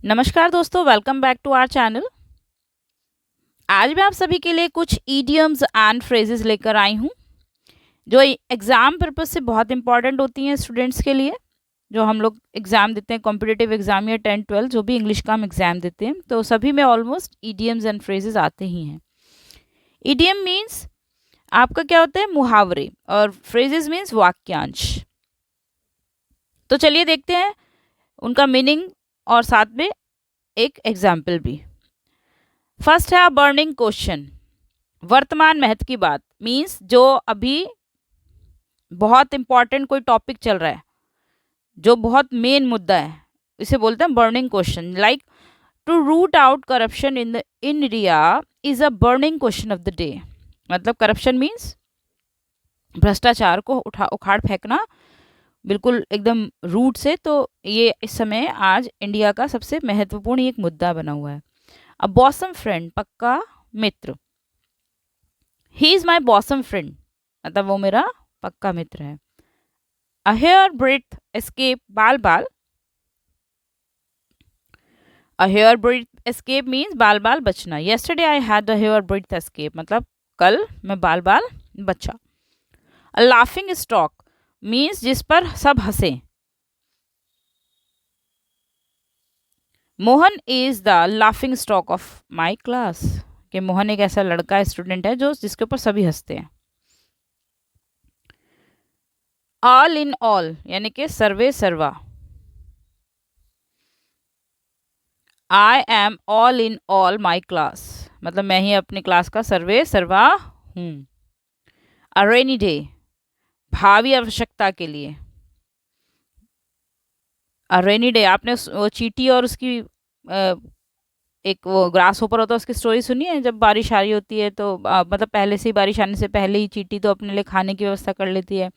नमस्कार दोस्तों, welcome back to our channel. आज मैं आप सभी के लिए कुछ ईडियम्स एंड फ्रेजेस लेकर आई हूँ जो एग्ज़ाम पर्पस से बहुत इंपॉर्टेंट होती हैं स्टूडेंट्स के लिए। जो हम लोग एग्ज़ाम देते हैं, कॉम्पिटिटिव एग्ज़ाम या 10-12 जो भी इंग्लिश का हम एग्ज़ाम देते हैं, तो सभी में ऑलमोस्ट ईडियम्स एंड फ्रेजेस आते ही हैं। ईडियम मीन्स आपका क्या होता है, मुहावरे, और फ्रेजेस मीन्स वाक्यांश। तो चलिए देखते हैं उनका मीनिंग और साथ में एक एग्जाम्पल भी। फर्स्ट है बर्निंग क्वेश्चन, वर्तमान महत्व की बात। मीन्स जो अभी बहुत इंपॉर्टेंट कोई टॉपिक चल रहा है, जो बहुत मेन मुद्दा है, इसे बोलते हैं burning question. Like to root out corruption in India is a burning question of the day. मतलब करप्शन मीन्स भ्रष्टाचार को उखाड़ फेंकना बिल्कुल एकदम रूट से। तो ये इस समय आज इंडिया का सबसे महत्वपूर्ण एक मुद्दा बना हुआ है। अ बॉसम फ्रेंड, पक्का मित्र। He is my bosom friend, मतलब वो मेरा पक्का मित्र है। अ हेयर ब्रेथ एस्केप, बाल बाल। A hair breadth escape means बाल बाल बचना। Yesterday I had a hair breadth escape, मतलब कल मैं बाल बाल बचा। अ लाफिंग स्टॉक मीन्स जिस पर सब हंसे। Mohan is the laughing stock of my class, कि मोहन एक ऐसा लड़का स्टूडेंट है जो जिसके ऊपर सभी हंसते हैं। ऑल इन ऑल यानी कि सर्वे सर्वा। I am all in all my class, मतलब मैं ही अपनी क्लास का सर्वे सर्वा हूँ। अ रेनी डे, भावी आवश्यकता के लिए। अ रेनी डे, आपने वो चींटी और उसकी एक वो ग्रास होपर होता है, उसकी स्टोरी सुनी है? जब बारिश आ रही होती है तो मतलब पहले से ही, बारिश आने से पहले ही चींटी तो अपने लिए खाने की व्यवस्था कर लेती है,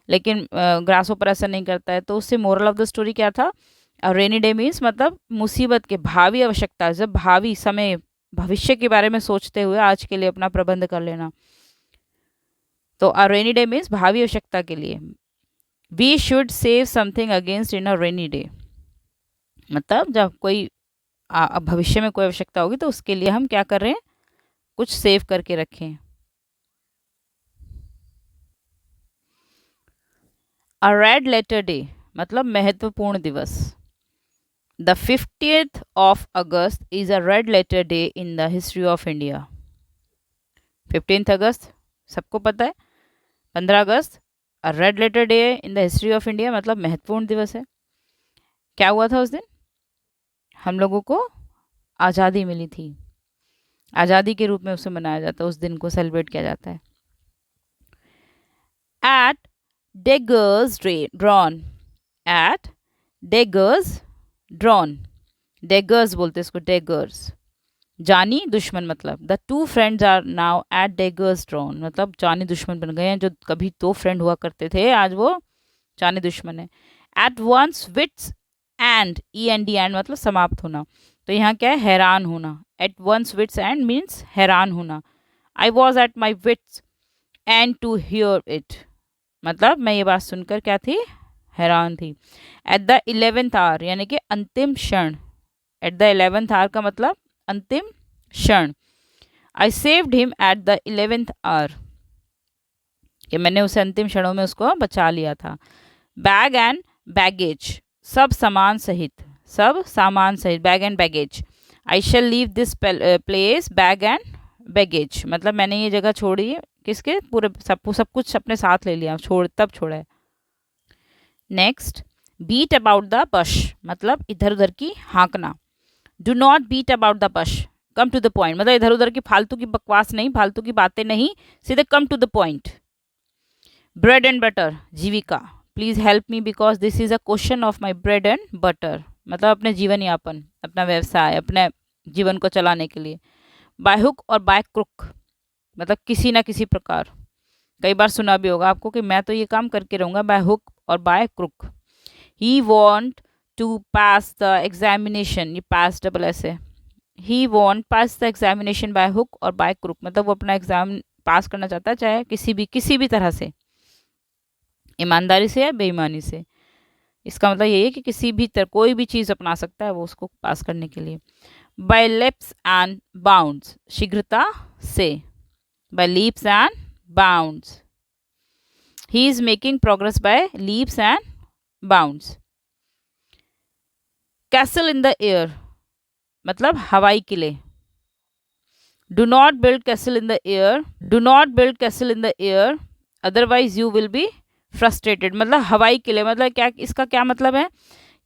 लेकिन ग्रास होपर ऐसा नहीं करता है। तो उससे मोरल ऑफ द स्टोरी क्या था? रेनी डे मीन्स मतलब मुसीबत के, भावी आवश्यकता, जब भावी समय, भविष्य के बारे में सोचते हुए आज के लिए अपना प्रबंध कर लेना। तो अ रेनी डे मीन्स भावी आवश्यकता के लिए। We should save something against in a rainy day, मतलब जब कोई भविष्य में कोई आवश्यकता होगी तो उसके लिए हम क्या कर रहे हैं, कुछ सेव करके रखें। अ रेड लेटर डे, मतलब महत्वपूर्ण दिवस। The 50th of August is a red letter day in the history of India. 15 अगस्त सबको पता है, 15 August red letter day in the history of India, मतलब महत्वपूर्ण दिवस है। क्या हुआ था उस दिन? हम लोगों को आज़ादी मिली थी, आज़ादी के रूप में उसे मनाया जाता है, उस दिन को सेलिब्रेट किया जाता है। At daggers drawn, at daggers drawn, daggers बोलते हैं इसको, डेगर्स जानी दुश्मन। मतलब the two friends are now at daggers drawn, मतलब जानी दुश्मन बन गए हैं। जो कभी दो फ्रेंड हुआ करते थे आज वो जानी दुश्मन है। At one's wits end, E N D end मतलब समाप्त होना। तो यहाँ क्या है, हैरान होना। At one's wits end means हैरान होना। I was at my wits end to hear it, मतलब मैं ये बात सुनकर क्या थी, हैरान थी। एट द 11th आवर यानी कि अंतिम क्षण। एट द 11th आवर का मतलब अंतिम क्षण। I saved him at the 11th hour, कि मैंने उसे अंतिम क्षणों में उसको बचा लिया था। बैग एंड बैगेज, सब सामान सहित, सब सामान सहित, bag and baggage. I shall leave this place bag and baggage, मतलब मैंने ये जगह छोड़ी है, किसके, पूरे सब कुछ अपने साथ ले लिया, छोड़ तब छोड़ा है। Next, beat about the bush, मतलब इधर उधर की हाँकना। Do not beat about the bush, come to the point, मतलब इधर उधर की फालतू की बकवास नहीं, फालतू की बातें नहीं, सीधे come to the point. Bread and butter, जीविका। Please help me because this is a question of my bread and butter, मतलब अपने जीवन यापन, अपना व्यवसाय, अपने जीवन को चलाने के लिए। Bye hook or by crook, मतलब किसी ना किसी प्रकार। कई बार सुना भी होगा आपको कि मैं तो ये काम करके रहूँगा, by hook or by crook. He want to pass the examination, ये पास डबल एस है। He want pass the examination by hook or by crook, मतलब वो अपना एग्जाम पास करना चाहता है, चाहे किसी भी तरह से, ईमानदारी से या बेईमानी से। इसका मतलब यही है कि किसी भी तरह कोई भी चीज़ अपना सकता है वो उसको पास करने के लिए। बाय लेप्स एंड बाउंड्स, शीघ्रता से, by leaps and bounds. He is making progress by leaps and bounds. Castle in the air, मतलब हवाई किले। Do not build castle in the air, do not build castle in the air, otherwise you will be frustrated. मतलब हवाई किले, मतलब क्या, इसका क्या मतलब है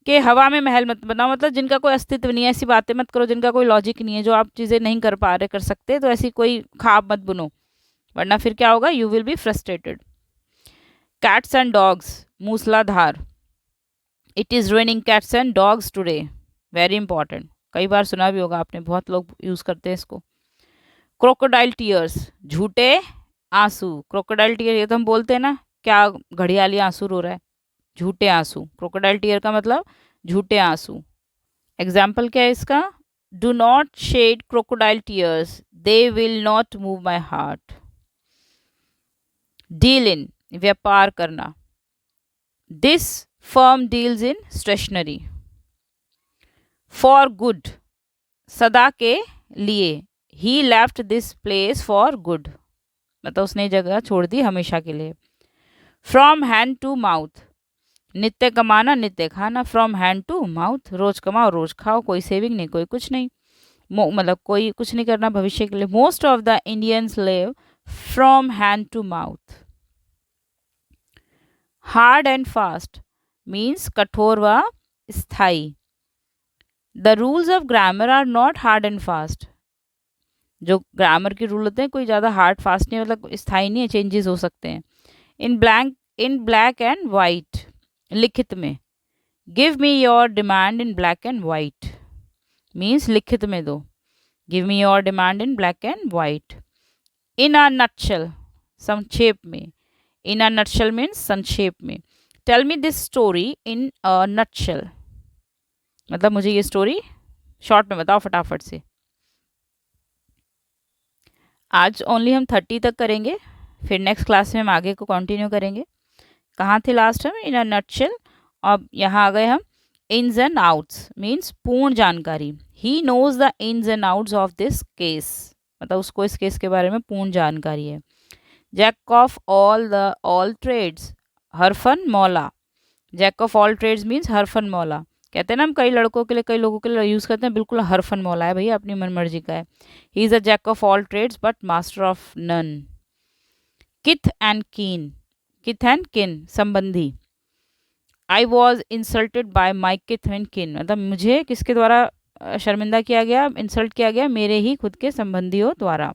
कि हवा में महल मत बनाओ, मतलब जिनका कोई अस्तित्व नहीं है, ऐसी बातें मत करो जिनका कोई लॉजिक नहीं है, जो आप चीज़ें नहीं कर पा रहे, कर सकते, तो ऐसी कोई ख्वाब मत बुनो, वरना फिर क्या होगा, you will be frustrated. Cats and dogs, मूसलाधार। It is raining cats and dogs today, very important, कई बार सुना भी होगा आपने, बहुत लोग यूज़ करते हैं इसको। क्रोकोडाइल टीयर्स, झूठे आंसू। क्रोकोडाइल टीयर, ये तो हम बोलते हैं ना, क्या घड़ियाली आंसू रो रहा है, झूठे आंसू। क्रोकोडाइल टीयर का मतलब झूठे आंसू। एग्जाम्पल क्या है इसका, do not shed crocodile tears, they will not move my heart. Deal in, व्यापार करना। This firm deals in stationery. For good, सदा के लिए। He left this place for good, मतलब उसने जगह छोड़ दी हमेशा के लिए। फ्रॉम हैंड टू माउथ, नित्य कमाना नित्य खाना। फ्रॉम हैंड टू माउथ, रोज कमाओ रोज खाओ, कोई सेविंग नहीं, कोई कुछ नहीं, मतलब कोई कुछ नहीं करना भविष्य के लिए। Most of the Indians live from hand to mouth. Hard and fast means कठोर व स्थाई। The rules of grammar are not hard and fast, जो ग्रामर के रूल होते हैं कोई ज़्यादा हार्ड फास्ट नहीं, मतलब स्थाई नहीं है, चेंजेस हो सकते हैं। इन ब्लैक एंड वाइट, लिखित में। Give me your demand in black and white means लिखित में दो। Give me your demand in black and white. In a nutshell, संक्षेप में। इन अ नटशेल मीन्स संक्षेप में। Tell me this story in a nutshell, मतलब मुझे ये स्टोरी शॉर्ट में बताओ फटाफट से। आज ओनली हम 30 तक करेंगे, फिर नेक्स्ट क्लास में हम आगे को कंटिन्यू करेंगे। कहाँ थे लास्ट हम, इन अ नटशेल, अब यहाँ आ गए हम इन्स एंड आउट्स मीन्स पूर्ण जानकारी। He knows the ins and outs of this case, मतलब उसको इस केस के बारे में पूर्ण जानकारी है। जैक ऑफ ऑल ट्रेड्स, हरफन मौला। Jack of all trades means हरफन मौला। कहते हैं ना हम, कई लड़कों के लिए, कई लोगों के लिए यूज़ करते हैं, बिल्कुल हरफन मौला है भैया, अपनी मन मर्जी का है। He is a jack of all trades but master of none. Kith and kin, kith and kin संबंधी। I was insulted by my kith and किन, मतलब मुझे किसके द्वारा शर्मिंदा किया गया, इंसल्ट किया गया, मेरे ही खुद के संबंधियों द्वारा।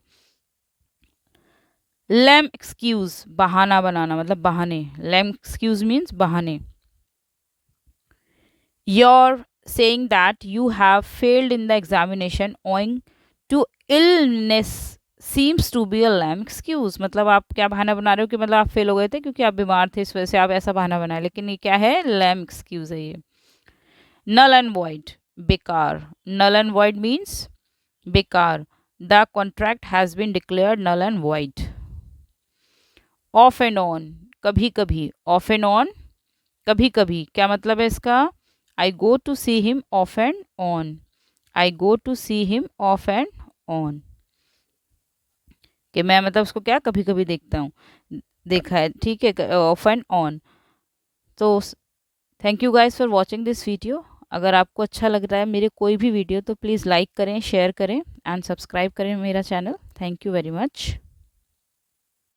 लेम एक्सक्यूज, बहाना बनाना, मतलब बहाने। लेम एक्सक्यूज मीन्स बहाने। Your saying that you have failed in the examination owing to illness seems to be a lame excuse, मतलब आप क्या बहाना बना रहे हो कि मतलब आप फेल हो गए थे क्योंकि आप बीमार थे, इस वजह से आप ऐसा बहाना बनाए, लेकिन ये क्या है, lame excuse है ये। null and void, बेकार। null and void means बेकार। the contract has been declared null and void। off and on, कभी कभी। off and on, कभी कभी, क्या मतलब है इसका, I go to see him off and on। I go to see him off and on, कि मैं मतलब उसको क्या कभी कभी देखता हूँ, देखा है, ठीक है, ऑफ एंड ऑन। तो thank you guys for watching this video. अगर आपको अच्छा लग रहा है मेरे कोई भी वीडियो तो प्लीज़ लाइक करें, शेयर करें एंड सब्सक्राइब करें मेरा channel. Thank you very much.